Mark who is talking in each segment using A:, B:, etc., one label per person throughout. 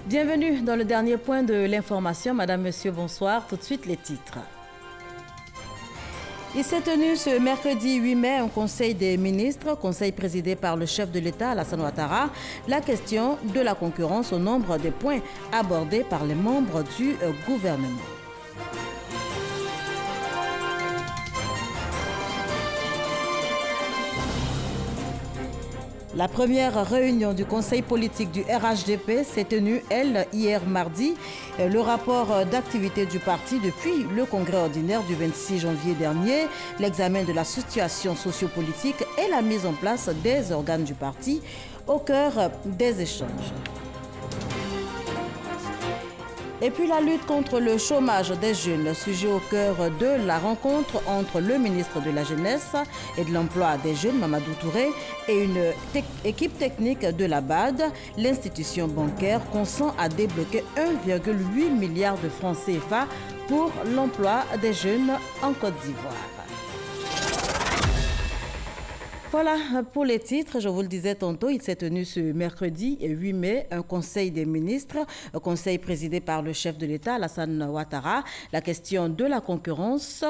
A: Bienvenue dans le dernier point de l'information. Madame, Monsieur, bonsoir. Tout de suite, les titres. Il s'est tenu ce mercredi 8 mai un conseil des ministres, conseil présidé par le chef de l'État, Alassane Ouattara. La question de la concurrence au nombre des points abordés par les membres du gouvernement. La première réunion du conseil politique du RHDP s'est tenue, elle, hier mardi. Le rapport d'activité du parti depuis le congrès ordinaire du 26 janvier dernier, l'examen de la situation sociopolitique et la mise en place des organes du parti au cœur des échanges. Et puis la lutte contre le chômage des jeunes, sujet au cœur de la rencontre entre le ministre de la Jeunesse et de l'Emploi des Jeunes, Mamadou Touré, et une équipe technique de la BAD. L'institution bancaire consent à débloquer 1,8 milliard de francs CFA pour l'emploi des jeunes en Côte d'Ivoire. Voilà pour les titres. Je vous le disais tantôt, il s'est tenu ce mercredi 8 mai un conseil des ministres, un conseil présidé par le chef de l'État, Alassane Ouattara. La question de la concurrence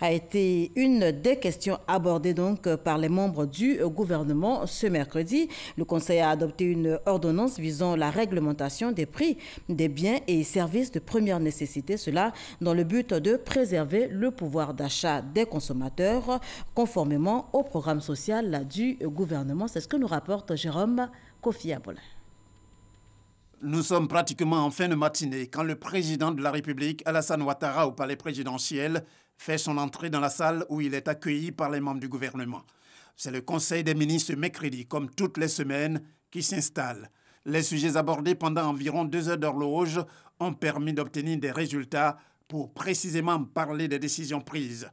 A: a été une des questions abordées donc par les membres du gouvernement ce mercredi. Le conseil a adopté une ordonnance visant la réglementation des prix des biens et services de première nécessité, cela dans le but de préserver le pouvoir d'achat des consommateurs conformément au programme social du gouvernement. C'est ce que nous rapporte Jérôme Kofi Abolin.
B: Nous sommes pratiquement en fin de matinée quand le président de la République, Alassane Ouattara, au palais présidentiel, fait son entrée dans la salle où il est accueilli par les membres du gouvernement. C'est le Conseil des ministres mercredi, comme toutes les semaines, qui s'installe. Les sujets abordés pendant environ 2 heures d'horloge ont permis d'obtenir des résultats pour précisément parler des décisions prises.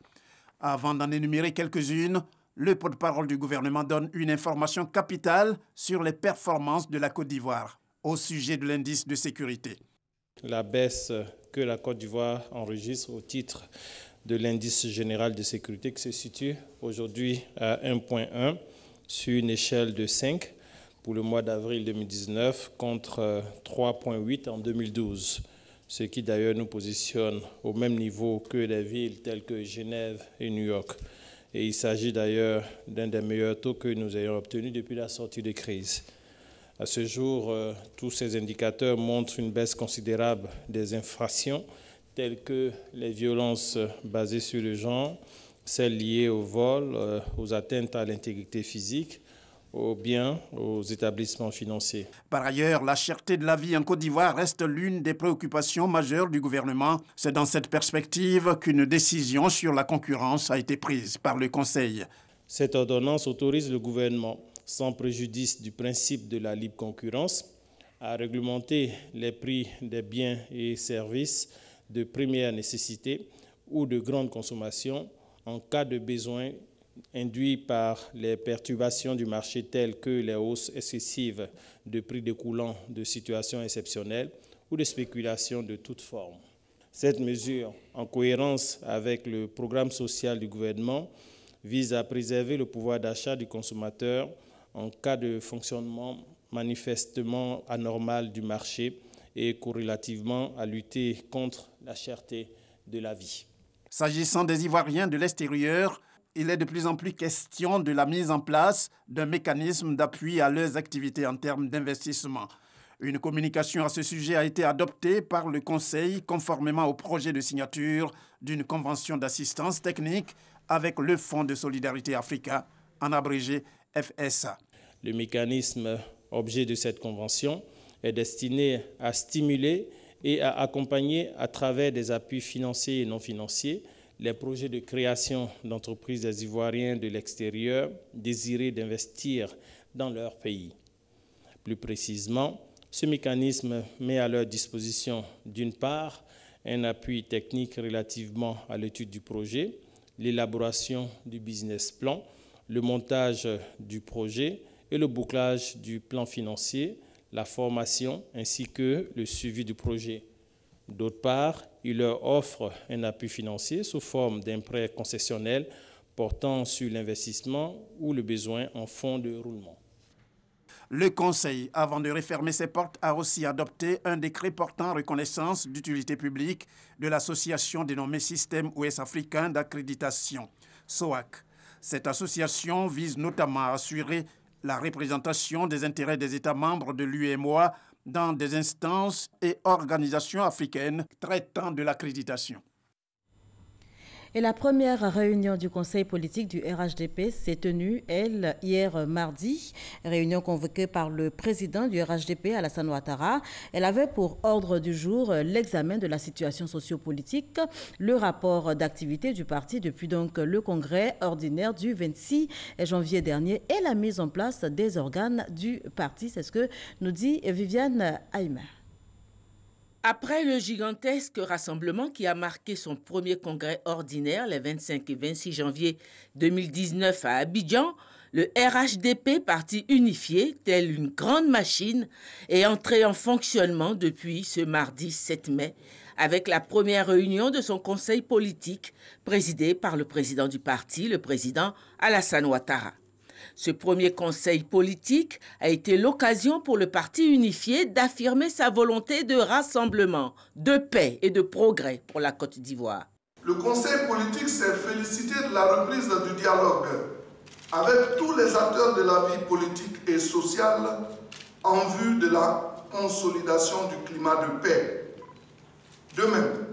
B: Avant d'en énumérer quelques-unes, le porte-parole du gouvernement donne une information capitale sur les performances de la Côte d'Ivoire au sujet de l'indice de sécurité.
C: La baisse que la Côte d'Ivoire enregistre au titre de l'indice général de sécurité qui se situe aujourd'hui à 1,1 sur une échelle de 5 pour le mois d'avril 2019 contre 3,8 en 2012, ce qui d'ailleurs nous positionne au même niveau que les villes telles que Genève et New York. Et il s'agit d'ailleurs d'un des meilleurs taux que nous ayons obtenus depuis la sortie de crise. À ce jour, tous ces indicateurs montrent une baisse considérable des infractions telles que les violences basées sur le genre, celles liées au vol, aux atteintes à l'intégrité physique, aux biens, aux établissements financiers.
B: Par ailleurs, la cherté de la vie en Côte d'Ivoire reste l'une des préoccupations majeures du gouvernement. C'est dans cette perspective qu'une décision sur la concurrence a été prise par le Conseil.
C: Cette ordonnance autorise le gouvernement, sans préjudice du principe de la libre concurrence, à réglementer les prix des biens et services de première nécessité ou de grande consommation en cas de besoin induits par les perturbations du marché telles que les hausses excessives de prix découlant de situations exceptionnelles ou de spéculations de toute forme. Cette mesure, en cohérence avec le programme social du gouvernement, vise à préserver le pouvoir d'achat du consommateur en cas de fonctionnement manifestement anormal du marché et corrélativement à lutter contre la cherté de la vie.
B: S'agissant des Ivoiriens de l'extérieur, il est de plus en plus question de la mise en place d'un mécanisme d'appui à leurs activités en termes d'investissement. Une communication à ce sujet a été adoptée par le Conseil conformément au projet de signature d'une convention d'assistance technique avec le Fonds de solidarité africain, en abrégé FSA.
C: Le mécanisme objet de cette convention est destiné à stimuler et à accompagner à travers des appuis financiers et non financiers les projets de création d'entreprises des Ivoiriens de l'extérieur désirés d'investir dans leur pays. Plus précisément, ce mécanisme met à leur disposition, d'une part, un appui technique relativement à l'étude du projet, l'élaboration du business plan, le montage du projet et le bouclage du plan financier, la formation ainsi que le suivi du projet. D'autre part, il leur offre un appui financier sous forme d'un prêt concessionnel portant sur l'investissement ou le besoin en fonds de roulement.
B: Le Conseil, avant de refermer ses portes, a aussi adopté un décret portant reconnaissance d'utilité publique de l'association dénommée Système ouest-africain d'accréditation, SOAC. Cette association vise notamment à assurer la représentation des intérêts des États membres de l'UEMOA dans des instances et organisations africaines traitant de l'accréditation.
A: Et la première réunion du Conseil politique du RHDP s'est tenue, elle, hier mardi. Réunion convoquée par le président du RHDP, Alassane Ouattara. Elle avait pour ordre du jour l'examen de la situation sociopolitique, le rapport d'activité du parti depuis donc le congrès ordinaire du 26 janvier dernier et la mise en place des organes du parti. C'est ce que nous dit Viviane Aïma.
D: Après le gigantesque rassemblement qui a marqué son premier congrès ordinaire les 25 et 26 janvier 2019 à Abidjan, le RHDP, parti unifié, tel une grande machine, est entré en fonctionnement depuis ce mardi 7 mai, avec la première réunion de son conseil politique, présidé par le président du parti, le président Alassane Ouattara. Ce premier conseil politique a été l'occasion pour le parti unifié d'affirmer sa volonté de rassemblement, de paix et de progrès pour la Côte d'Ivoire.
E: Le conseil politique s'est félicité de la reprise du dialogue avec tous les acteurs de la vie politique et sociale en vue de la consolidation du climat de paix. De même,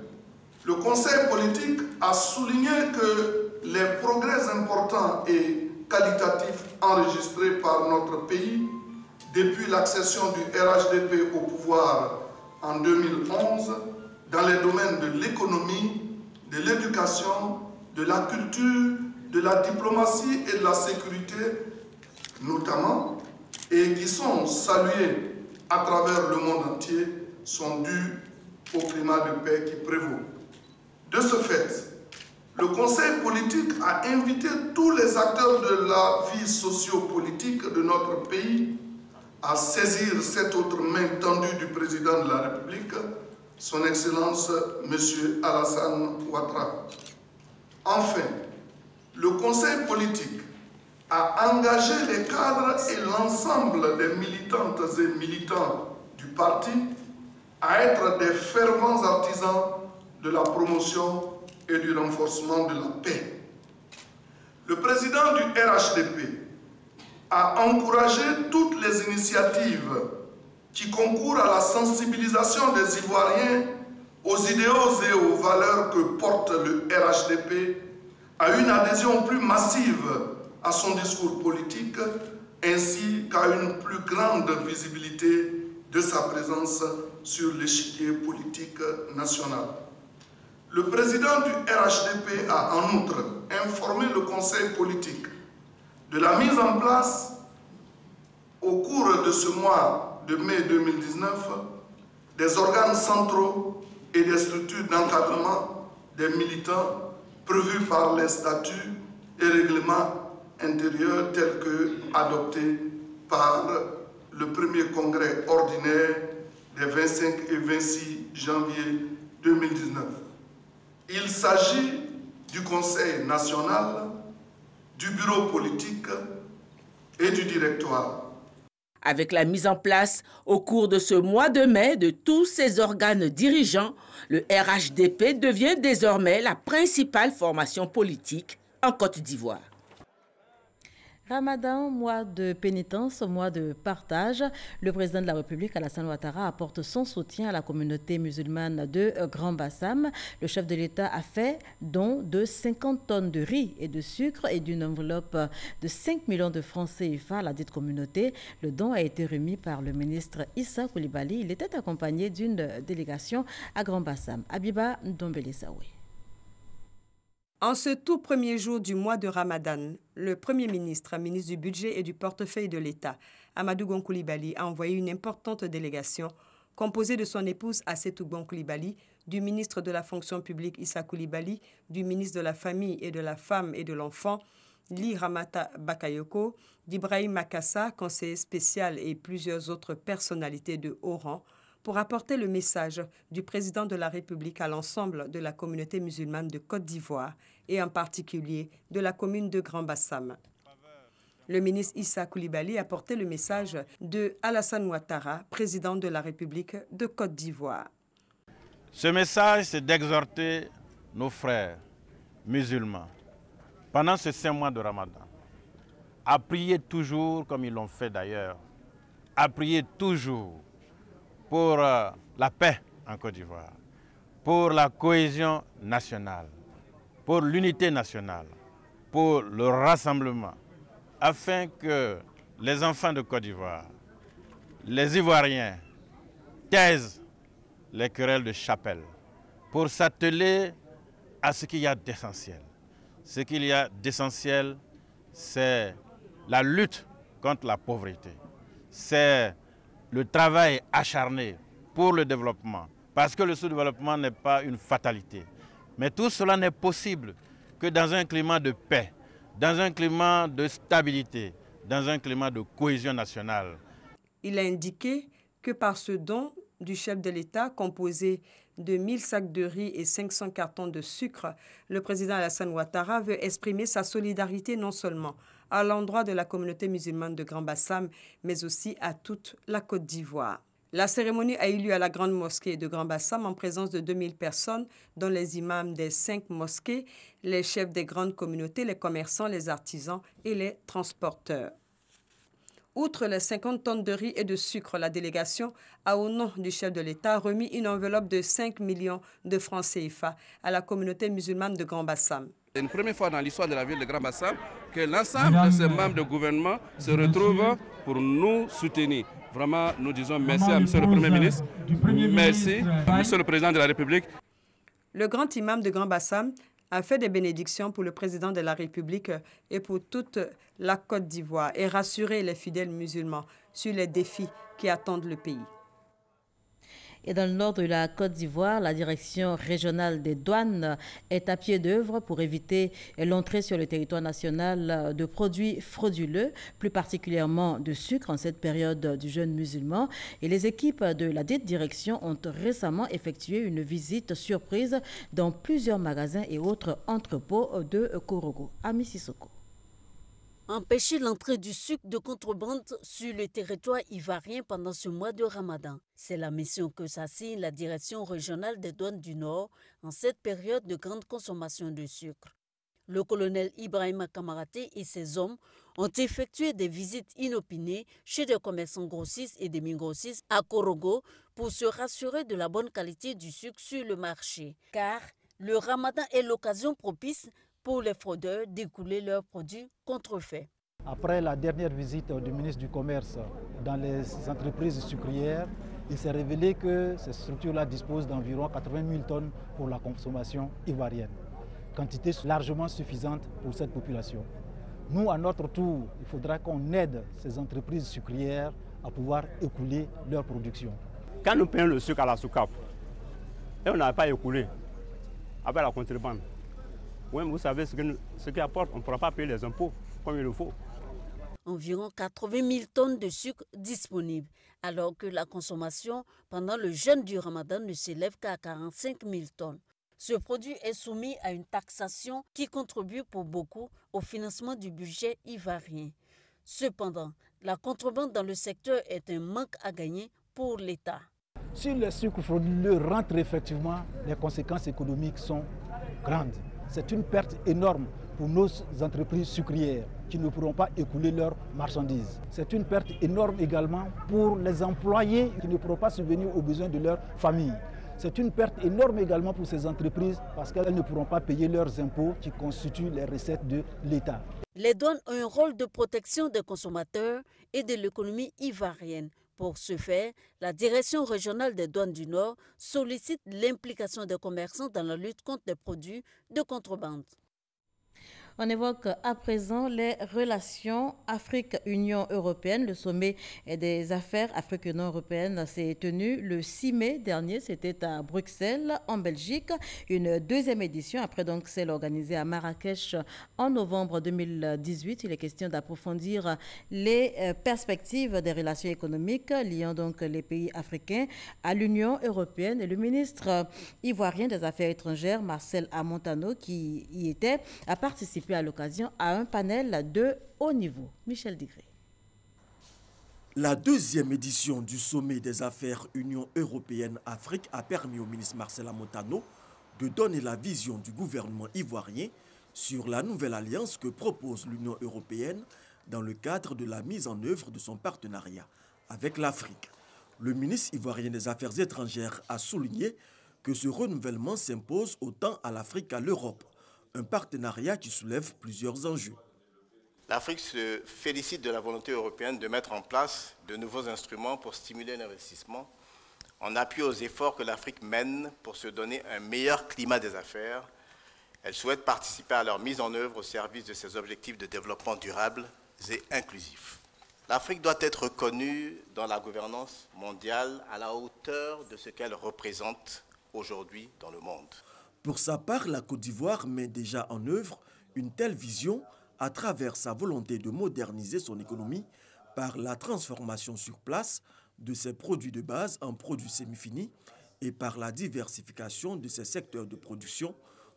E: le conseil politique a souligné que les progrès importants et qualitatifs enregistrés par notre pays depuis l'accession du RHDP au pouvoir en 2011 dans les domaines de l'économie, de l'éducation, de la culture, de la diplomatie et de la sécurité notamment, et qui sont salués à travers le monde entier, sont dus au climat de paix qui prévaut. De ce fait, le Conseil politique a invité tous les acteurs de la vie socio-politique de notre pays à saisir cette autre main tendue du président de la République, son Excellence M. Alassane Ouattara. Enfin, le Conseil politique a engagé les cadres et l'ensemble des militantes et militants du parti à être des fervents artisans de la promotion et du renforcement de la paix. Le président du RHDP a encouragé toutes les initiatives qui concourent à la sensibilisation des Ivoiriens aux idéaux et aux valeurs que porte le RHDP, à une adhésion plus massive à son discours politique, ainsi qu'à une plus grande visibilité de sa présence sur l'échiquier politique national. Le président du RHDP a en outre informé le Conseil politique de la mise en place, au cours de ce mois de mai 2019, des organes centraux et des structures d'encadrement des militants prévus par les statuts et règlements intérieurs tels que adoptés par le premier congrès ordinaire des 25 et 26 janvier 2019. Il s'agit du Conseil national, du bureau politique et du directoire.
D: Avec la mise en place au cours de ce mois de mai de tous ces organes dirigeants, le RHDP devient désormais la principale formation politique en Côte d'Ivoire.
A: Ramadan, mois de pénitence, mois de partage. Le président de la République, Alassane Ouattara, apporte son soutien à la communauté musulmane de Grand Bassam. Le chef de l'État a fait don de 50 tonnes de riz et de sucre et d'une enveloppe de 5 millions de francs CFA à la dite communauté. Le don a été remis par le ministre Issa Coulibaly. Il était accompagné d'une délégation à Grand Bassam. Abiba Ndombele-Saoui.
F: En ce tout premier jour du mois de Ramadan, le Premier ministre, ministre du Budget et du Portefeuille de l'État, Amadou Gon Coulibaly, a envoyé une importante délégation composée de son épouse Assetou Gon Coulibaly, du ministre de la Fonction publique Issa Coulibaly, du ministre de la Famille et de la Femme et de l'Enfant, Li Ramata Bakayoko, d'Ibrahim Makassa, conseiller spécial et plusieurs autres personnalités de haut rang, pour apporter le message du président de la République à l'ensemble de la communauté musulmane de Côte d'Ivoire et en particulier de la commune de Grand Bassam. Le ministre Issa Coulibaly a porté le message de Alassane Ouattara, président de la République de Côte d'Ivoire.
G: Ce message, c'est d'exhorter nos frères musulmans, pendant ces 5 mois de Ramadan, à prier toujours, comme ils l'ont fait d'ailleurs, à prier toujours pour la paix en Côte d'Ivoire, pour la cohésion nationale, pour l'unité nationale, pour le rassemblement, afin que les enfants de Côte d'Ivoire, les Ivoiriens, taisent les querelles de chapelle pour s'atteler à ce qu'il y a d'essentiel. Ce qu'il y a d'essentiel, c'est la lutte contre la pauvreté. C'est le travail acharné pour le développement, parce que le sous-développement n'est pas une fatalité. Mais tout cela n'est possible que dans un climat de paix, dans un climat de stabilité, dans un climat de cohésion nationale.
F: Il a indiqué que par ce don du chef de l'État, composé de 1000 sacs de riz et 500 cartons de sucre, le président Alassane Ouattara veut exprimer sa solidarité non seulement à l'endroit de la communauté musulmane de Grand Bassam, mais aussi à toute la Côte d'Ivoire. La cérémonie a eu lieu à la grande mosquée de Grand Bassam en présence de 2000 personnes, dont les imams des 5 mosquées, les chefs des grandes communautés, les commerçants, les artisans et les transporteurs. Outre les 50 tonnes de riz et de sucre, la délégation a, au nom du chef de l'État, remis une enveloppe de 5 millions de francs CFA à la communauté musulmane de Grand Bassam.
H: C'est une première fois dans l'histoire de la ville de Grand Bassam que l'ensemble de ces membres de gouvernement se retrouvent pour nous soutenir. Vraiment, nous disons merci à M. le Premier ministre, merci à M. le Président de la République.
F: Le grand imam de Grand Bassam a fait des bénédictions pour le président de la République et pour toute la Côte d'Ivoire et rassuré les fidèles musulmans sur les défis qui attendent le pays.
A: Et dans le nord de la Côte d'Ivoire, la direction régionale des douanes est à pied d'œuvre pour éviter l'entrée sur le territoire national de produits frauduleux, plus particulièrement de sucre en cette période du jeûne musulman. Et les équipes de la dite direction ont récemment effectué une visite surprise dans plusieurs magasins et autres entrepôts de Korogo. Ami Sissoko.
I: Empêcher l'entrée du sucre de contrebande sur le territoire ivoirien pendant ce mois de Ramadan. C'est la mission que s'assigne la direction régionale des douanes du Nord en cette période de grande consommation de sucre. Le colonel Ibrahima Kamaraté et ses hommes ont effectué des visites inopinées chez des commerçants grossistes et demi-grossistes à Korogo pour se rassurer de la bonne qualité du sucre sur le marché. Car le Ramadan est l'occasion propice pour les fraudeurs d'écouler leurs produits contrefaits.
J: Après la dernière visite du ministre du Commerce dans les entreprises sucrières, il s'est révélé que ces structures-là disposent d'environ 80 000 tonnes pour la consommation ivoirienne. Quantité largement suffisante pour cette population. Nous, à notre tour, il faudra qu'on aide ces entreprises sucrières à pouvoir écouler leur production.
K: Quand nous payons le sucre à la SOCAP, et on n'a pas écoulé avec la contrebande, oui, vous savez ce qui apporte, on ne pourra pas payer les impôts comme il le faut.
I: Environ 80 000 tonnes de sucre disponibles, alors que la consommation pendant le jeûne du Ramadan ne s'élève qu'à 45 000 tonnes. Ce produit est soumis à une taxation qui contribue pour beaucoup au financement du budget ivoirien. Cependant, la contrebande dans le secteur est un manque à gagner pour l'État.
J: Si le sucre frauduleux rentre effectivement, les conséquences économiques sont grandes. C'est une perte énorme pour nos entreprises sucrières qui ne pourront pas écouler leurs marchandises. C'est une perte énorme également pour les employés qui ne pourront pas subvenir aux besoins de leur famille. C'est une perte énorme également pour ces entreprises parce qu'elles ne pourront pas payer leurs impôts qui constituent les recettes de l'État.
I: Les douanes ont un rôle de protection des consommateurs et de l'économie ivoirienne. Pour ce faire, la direction régionale des douanes du Nord sollicite l'implication des commerçants dans la lutte contre les produits de contrebande.
A: On évoque à présent les relations Afrique-Union européenne. Le sommet des affaires Afrique-Union européenne s'est tenu le 6 mai dernier. C'était à Bruxelles, en Belgique. Une deuxième édition après donc celle organisée à Marrakech en novembre 2018. Il est question d'approfondir les perspectives des relations économiques liant donc les pays africains à l'Union européenne. Et le ministre ivoirien des Affaires étrangères, Marcel Amontano, qui y était, a participé participé à l'occasion à un panel de haut niveau. Michel Digré.
L: La deuxième édition du sommet des affaires Union européenne-Afrique a permis au ministre Marcela Montano de donner la vision du gouvernement ivoirien sur la nouvelle alliance que propose l'Union européenne dans le cadre de la mise en œuvre de son partenariat avec l'Afrique. Le ministre ivoirien des Affaires étrangères a souligné que ce renouvellement s'impose autant à l'Afrique qu'à l'Europe, un partenariat qui soulève plusieurs enjeux.
M: L'Afrique se félicite de la volonté européenne de mettre en place de nouveaux instruments pour stimuler l'investissement, en appui aux efforts que l'Afrique mène pour se donner un meilleur climat des affaires. Elle souhaite participer à leur mise en œuvre au service de ses objectifs de développement durable et inclusif. L'Afrique doit être reconnue dans la gouvernance mondiale à la hauteur de ce qu'elle représente aujourd'hui dans le monde.
L: Pour sa part, la Côte d'Ivoire met déjà en œuvre une telle vision à travers sa volonté de moderniser son économie par la transformation sur place de ses produits de base en produits semi-finis et par la diversification de ses secteurs de production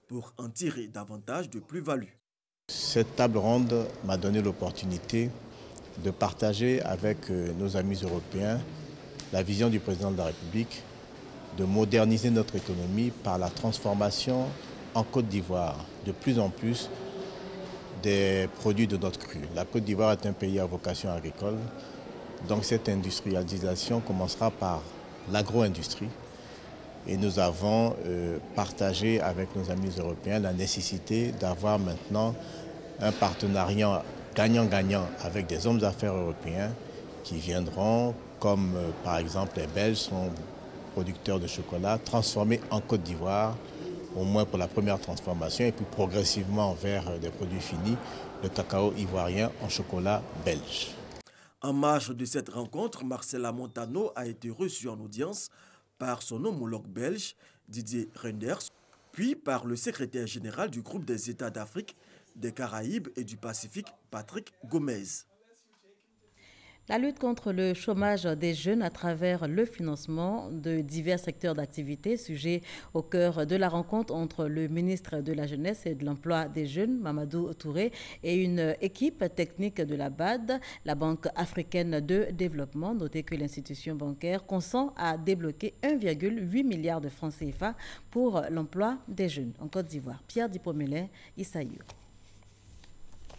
L: pour en tirer davantage de plus-value.
N: Cette table ronde m'a donné l'opportunité de partager avec nos amis européens la vision du président de la République de moderniser notre économie par la transformation en Côte d'Ivoire de plus en plus des produits de notre cru. La Côte d'Ivoire est un pays à vocation agricole, donc cette industrialisation commencera par l'agro-industrie. Et nous avons partagé avec nos amis européens la nécessité d'avoir maintenant un partenariat gagnant-gagnant avec des hommes d'affaires européens qui viendront, comme par exemple les Belges sont producteurs de chocolat, transformés en Côte d'Ivoire, au moins pour la première transformation, et puis progressivement vers des produits finis, le cacao ivoirien en chocolat belge.
L: En marge de cette rencontre, Marcela Montano a été reçu en audience par son homologue belge, Didier Reinders, puis par le secrétaire général du groupe des États d'Afrique, des Caraïbes et du Pacifique, Patrick Gomez.
A: La lutte contre le chômage des jeunes à travers le financement de divers secteurs d'activité, sujet au cœur de la rencontre entre le ministre de la Jeunesse et de l'Emploi des Jeunes, Mamadou Touré, et une équipe technique de la BAD, la Banque africaine de développement. Notez que l'institution bancaire consent à débloquer 1,8 milliard de francs CFA pour l'emploi des jeunes en Côte d'Ivoire. Pierre Dipomelin, Issaïou.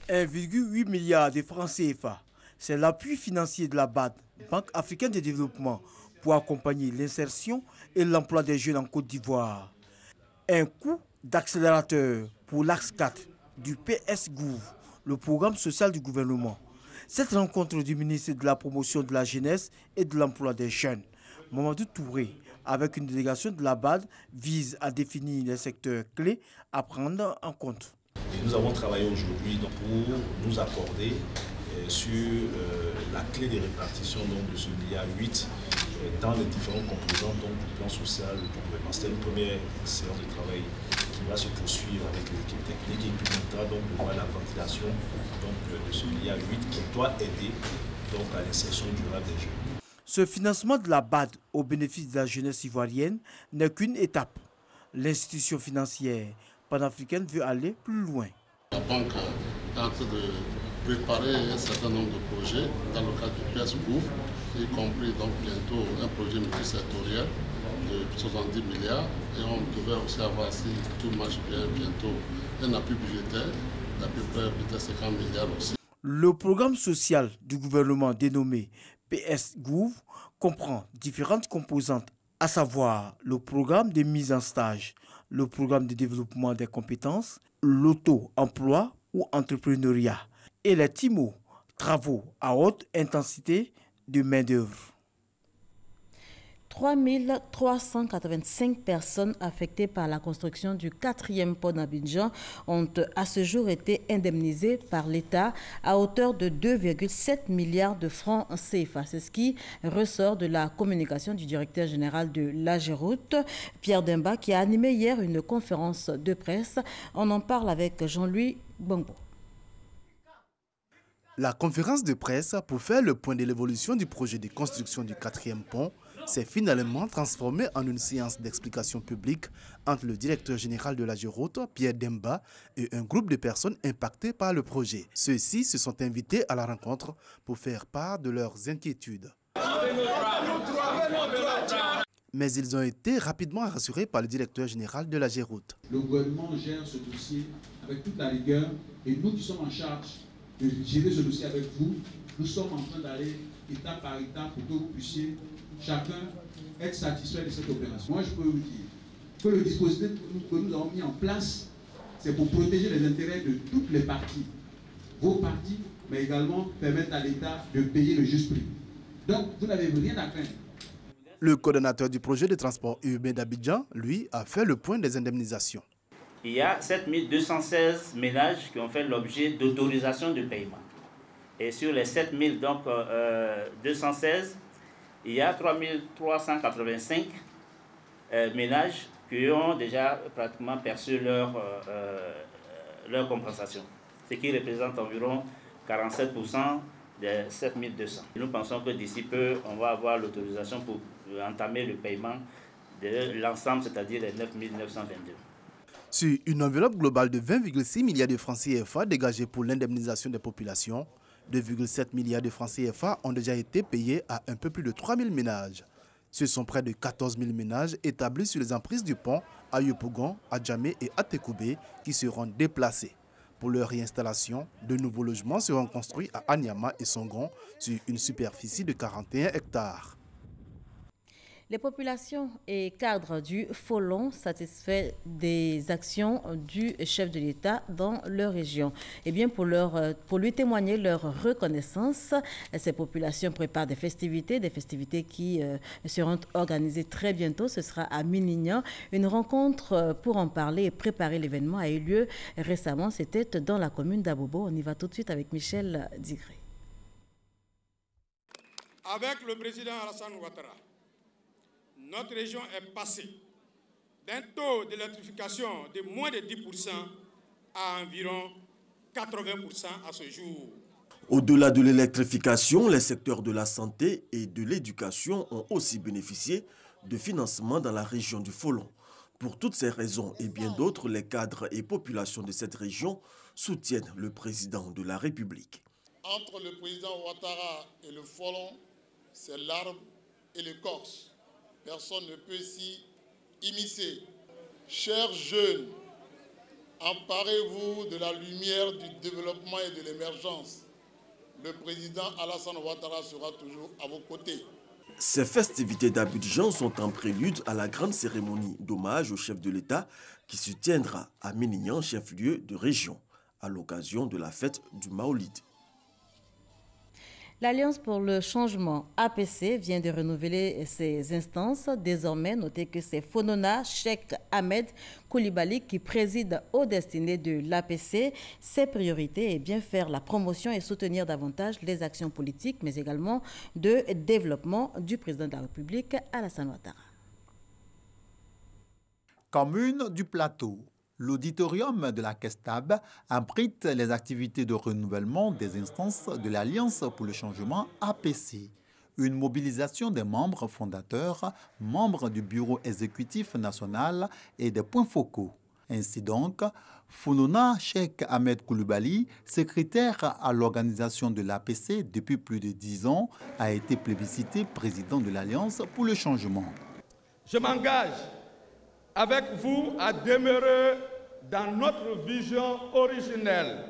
O: 1,8 milliard de francs CFA. C'est l'appui financier de la BAD, Banque africaine de développement, pour accompagner l'insertion et l'emploi des jeunes en Côte d'Ivoire. Un coup d'accélérateur pour l'axe 4 du PS-Gouv, le programme social du gouvernement. Cette rencontre du ministre de la Promotion de la Jeunesse et de l'Emploi des Jeunes, Mamadou Touré, avec une délégation de la BAD, vise à définir les secteurs clés à prendre en compte.
P: Et nous avons travaillé aujourd'hui pour nous accorder sur la clé de répartition de ce milliard 8 dans les différents composants du plan social du gouvernement. C'était une première séance de travail qui va se poursuivre avec l'équipe technique et qui permettra de voir la ventilation de ce milliard 8 qui doit aider à l'insertion durable des jeunes.
O: Ce financement de la BAD au bénéfice de la jeunesse ivoirienne n'est qu'une étape. L'institution financière panafricaine veut aller plus loin.
Q: La banque est en train de préparer un certain nombre de projets dans le cadre du PS-Gouv, y compris donc bientôt un projet multisectoriel de 70 milliards. Et on devrait aussi avoir, si tout marche bien, bientôt un appui budgétaire d'à peu près peut-être 50 milliards aussi.
O: Le programme social du gouvernement dénommé PS-Gouv comprend différentes composantes, à savoir le programme de mise en stage, le programme de développement des compétences, l'auto-emploi ou entrepreneuriat et les TIMO, travaux à haute intensité de main-d'œuvre.
A: 3385 personnes affectées par la construction du 4e pont d'Abidjan ont à ce jour été indemnisées par l'État à hauteur de 2,7 milliards de francs CFA. C'est ce qui ressort de la communication du directeur général de l'AGEROUTE, Pierre Demba, qui a animé hier une conférence de presse. On en parle avec Jean-Louis Bongo.
R: La conférence de presse pour faire le point de l'évolution du projet de construction du 4e pont s'est finalement transformée en une séance d'explication publique entre le directeur général de l'AGEROUTE, Pierre Demba, et un groupe de personnes impactées par le projet. Ceux-ci se sont invités à la rencontre pour faire part de leurs inquiétudes. Mais ils ont été rapidement rassurés par le directeur général de l'AGEROUTE.
S: Le gouvernement gère ce dossier avec toute la rigueur et nous qui sommes en charge de gérer ce dossier avec vous, nous sommes en train d'aller étape par étape pour que vous puissiez chacun être satisfait de cette opération. Moi, je peux vous dire que le dispositif que nous avons mis en place, c'est pour protéger les intérêts de toutes les parties, vos parties, mais également permettre à l'État de payer le juste prix. Donc, vous n'avez rien à craindre.
R: Le coordonnateur du projet de transport urbain d'Abidjan, lui, a fait le point des indemnisations.
T: Il y a 7216 ménages qui ont fait l'objet d'autorisation de paiement. Et sur les 7216, il y a 3385 ménages qui ont déjà pratiquement perçu leur compensation, ce qui représente environ 47% des 7200. Nous pensons que d'ici peu, on va avoir l'autorisation pour entamer le paiement de l'ensemble, c'est-à-dire les 9922.
R: Sur une enveloppe globale de 20,6 milliards de francs CFA dégagés pour l'indemnisation des populations, 2,7 milliards de francs CFA ont déjà été payés à un peu plus de 3 000 ménages. Ce sont près de 14 000 ménages établis sur les emprises du pont à Yopougon, à Djamé et à Tekoubé qui seront déplacés. Pour leur réinstallation, de nouveaux logements seront construits à Anyama et Songon sur une superficie de 41 hectares.
A: Les populations et cadres du Folon satisfaits des actions du chef de l'État dans leur région. Eh bien, pour lui témoigner leur reconnaissance, ces populations préparent des festivités qui seront organisées très bientôt. Ce sera à Minignan. Une rencontre pour en parler et préparer l'événement a eu lieu récemment. C'était dans la commune d'Abobo. On y va tout de suite avec Michel Digré.
U: Avec le président Alassane Ouattara, notre région est passée d'un taux d'électrification de moins de 10% à environ 80% à ce jour.
L: Au-delà de l'électrification, les secteurs de la santé et de l'éducation ont aussi bénéficié de financements dans la région du Folon. Pour toutes ces raisons et bien d'autres, les cadres et populations de cette région soutiennent le président de la République.
V: Entre le président Ouattara et le Folon, c'est l'arbre et l'écorce. Personne ne peut s'y immiscer. Chers jeunes, emparez-vous de la lumière du développement et de l'émergence. Le président Alassane Ouattara sera toujours à vos côtés.
L: Ces festivités d'Abidjan sont en prélude à la grande cérémonie d'hommage au chef de l'État qui se tiendra à Minignan, chef-lieu de région, à l'occasion de la fête du Maolid.
A: L'Alliance pour le changement APC vient de renouveler ses instances. Désormais, notez que c'est Fonona Cheikh Ahmed Koulibaly qui préside aux destinées de l'APC. Ses priorités est bien faire la promotion et soutenir davantage les actions politiques, mais également de développement du président de la République, Alassane Ouattara.
W: Commune du Plateau. L'auditorium de la Kestab abrite les activités de renouvellement des instances de l'Alliance pour le changement APC. Une mobilisation des membres fondateurs, membres du bureau exécutif national et des points focaux. Ainsi donc, Fonona Cheikh Ahmed Koulibaly, secrétaire à l'organisation de l'APC depuis plus de 10 ans, a été plébiscité président de l'Alliance pour le changement.
U: Je m'engage avec vous à demeurer dans notre vision originelle,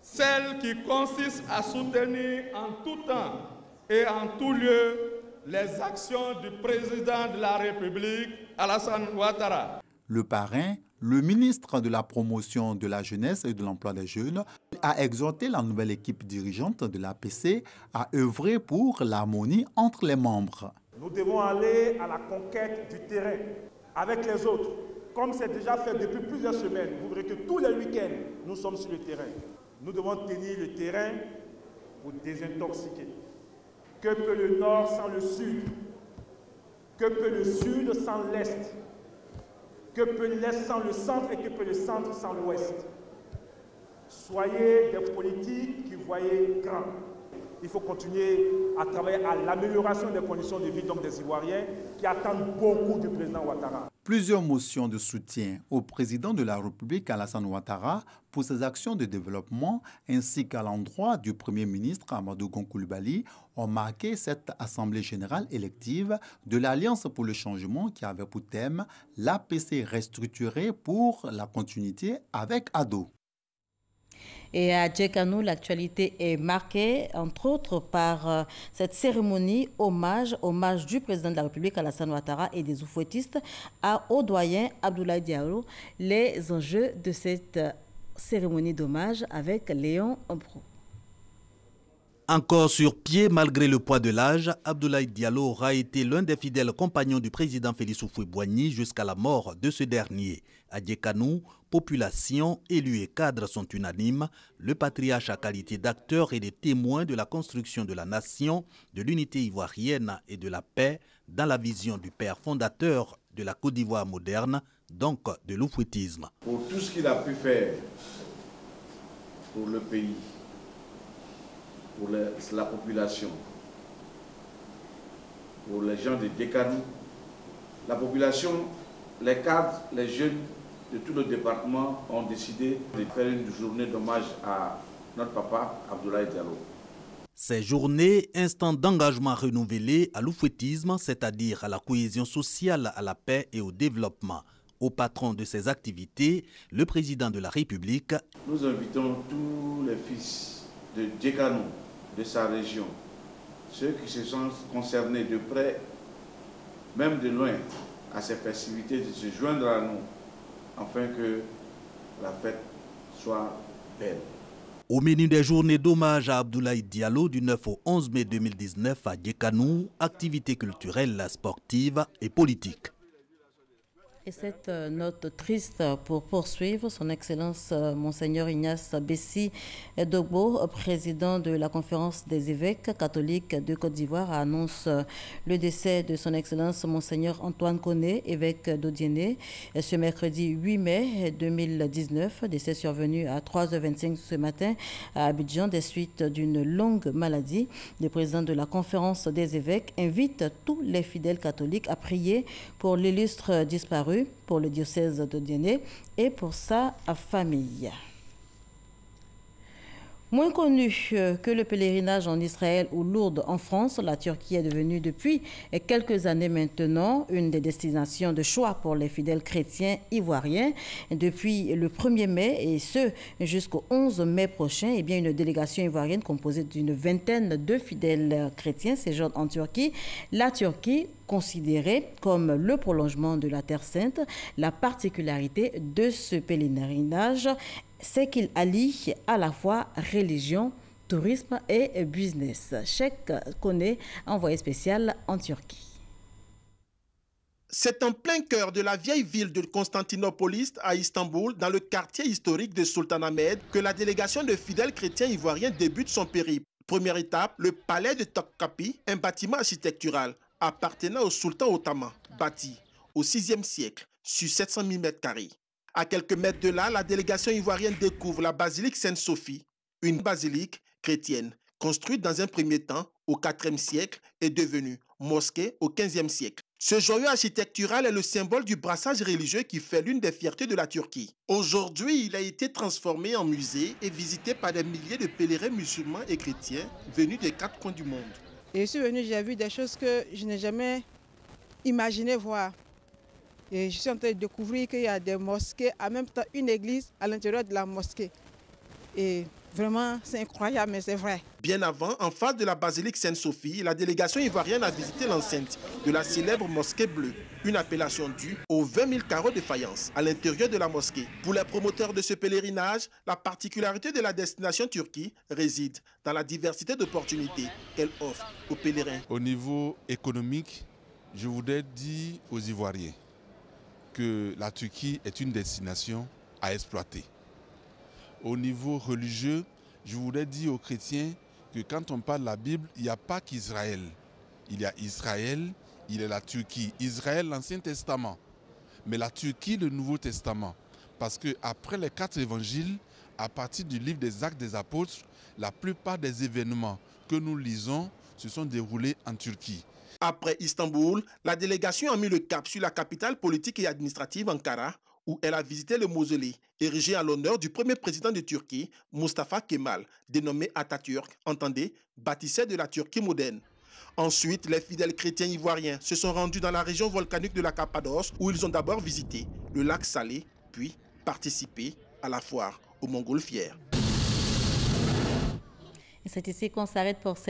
U: celle qui consiste à soutenir en tout temps et en tout lieu les actions du président de la République, Alassane Ouattara.
W: Le parrain, le ministre de la Promotion de la Jeunesse et de l'Emploi des Jeunes, a exhorté la nouvelle équipe dirigeante de l'APC à œuvrer pour l'harmonie entre les membres.
X: Nous devons aller à la conquête du terrain avec les autres. Comme c'est déjà fait depuis plusieurs semaines, vous verrez que tous les week-ends, nous sommes sur le terrain. Nous devons tenir le terrain pour désintoxiquer. Que peut le Nord sans le Sud? Que peut le Sud sans l'Est? Que peut l'Est sans le Centre et que peut le Centre sans l'Ouest? soyez des politiques qui voyez grand. Il faut continuer à travailler à l'amélioration des conditions de vie des Ivoiriens qui attendent beaucoup du président Ouattara.
W: Plusieurs motions de soutien au président de la République Alassane Ouattara pour ses actions de développement ainsi qu'à l'endroit du Premier ministre Amadou Gon Coulibaly ont marqué cette Assemblée générale élective de l'Alliance pour le changement qui avait pour thème l'APC restructurée pour la continuité avec ADO.
A: Et à Djekanou, l'actualité est marquée, entre autres, par cette cérémonie hommage du président de la République Alassane Ouattara et des oufouettistes au doyen Abdoulaye Diallo. Les enjeux de cette cérémonie d'hommage avec Léon Ampro.
B: Encore sur pied malgré le poids de l'âge, Abdoulaye Diallo aura été l'un des fidèles compagnons du président Félix Houphouët-Boigny jusqu'à la mort de ce dernier. À Djekanou, population, élus et cadres sont unanimes. Le patriarche a qualité d'acteur et de témoin de la construction de la nation, de l'unité ivoirienne et de la paix dans la vision du père fondateur de la Côte d'Ivoire moderne, donc de l'oufouettisme.
C: Pour tout ce qu'il a pu faire pour le pays, pour la population, pour les gens de Djekanou, la population, les cadres, les jeunes de tout le département ont décidé de faire une journée d'hommage à notre papa Abdoulaye Diallo.
B: Ces journées, instant d'engagement renouvelé à l'oufouettisme, c'est-à-dire à la cohésion sociale, à la paix et au développement. Au patron de ces activités, le président de la République.
C: Nous invitons tous les fils de Djekanou, de sa région, ceux qui se sont concernés de près, même de loin, à ces festivités, de se joindre à nous, afin que la fête soit belle.
B: Au menu des journées d'hommage à Abdoulaye Diallo du 9 au 11 mai 2019 à Djekanou, activités culturelles, sportives et politiques.
A: Et cette note triste pour poursuivre, son Excellence Monseigneur Ignace Bessi Dogbo, président de la Conférence des évêques catholiques de Côte d'Ivoire, annonce le décès de son Excellence Monseigneur Antoine Koné, évêque d'Odiéné, ce mercredi 8 mai 2019, décès survenu à 3h25 ce matin à Abidjan des suites d'une longue maladie. Le président de la Conférence des évêques invite tous les fidèles catholiques à prier pour l'illustre disparu, pour le diocèse d'Odiéné et pour sa famille. Moins connu que le pèlerinage en Israël ou Lourdes en France, la Turquie est devenue depuis quelques années maintenant une des destinations de choix pour les fidèles chrétiens ivoiriens. Depuis le 1er mai et ce jusqu'au 11 mai prochain, eh bien, une délégation ivoirienne composée d'une vingtaine de fidèles chrétiens séjourne en Turquie. La Turquie, considérée comme le prolongement de la Terre Sainte, la particularité de ce pèlerinage, c'est qu'il allie à la fois religion, tourisme et business. Cheikh Koné, envoyé spécial en Turquie.
D: C'est en plein cœur de la vieille ville de Constantinopolis à Istanbul, dans le quartier historique de Sultanahmet, que la délégation de fidèles chrétiens ivoiriens débute son périple. Première étape, le palais de Topkapi, un bâtiment architectural appartenant au sultan ottoman, bâti au VIe siècle sur 700 000 m². À quelques mètres de là, la délégation ivoirienne découvre la basilique Sainte-Sophie, une basilique chrétienne construite dans un premier temps au IVe siècle et devenue mosquée au XVe siècle. Ce joyau architectural est le symbole du brassage religieux qui fait l'une des fiertés de la Turquie. Aujourd'hui, il a été transformé en musée et visité par des milliers de pèlerins musulmans et chrétiens venus des 4 coins du monde.
E: Et je suis venu, j'ai vu des choses que je n'ai jamais imaginé voir. Et je suis en train de découvrir qu'il y a des mosquées, en même temps une église à l'intérieur de la mosquée. Et vraiment, c'est incroyable, mais c'est vrai.
D: Bien avant, en face de la basilique Sainte-Sophie, la délégation ivoirienne a visité l'enceinte de la célèbre mosquée bleue, une appellation due aux 20 000 carreaux de faïence à l'intérieur de la mosquée. Pour les promoteurs de ce pèlerinage, la particularité de la destination Turquie réside dans la diversité d'opportunités qu'elle offre aux pèlerins.
Y: Au niveau économique, je voudrais dire aux Ivoiriens que la Turquie est une destination à exploiter. Au niveau religieux, je voudrais dire aux chrétiens que quand on parle de la Bible, il n'y a pas qu'Israël. Il y a Israël, il y a la Turquie. Israël, l'Ancien Testament, mais la Turquie, le Nouveau Testament. Parce qu'après les 4 évangiles, à partir du livre des Actes des Apôtres, la plupart des événements que nous lisons se sont déroulés en Turquie.
D: Après Istanbul, la délégation a mis le cap sur la capitale politique et administrative Ankara, où elle a visité le mausolée, érigé à l'honneur du premier président de Turquie, Mustafa Kemal, dénommé Atatürk, entendez, bâtisseur de la Turquie moderne. Ensuite, les fidèles chrétiens ivoiriens se sont rendus dans la région volcanique de la Cappadoce, où ils ont d'abord visité le lac Salé, puis participé à la foire aux Montgolfières.
A: Et c'est ici qu'on s'arrête pour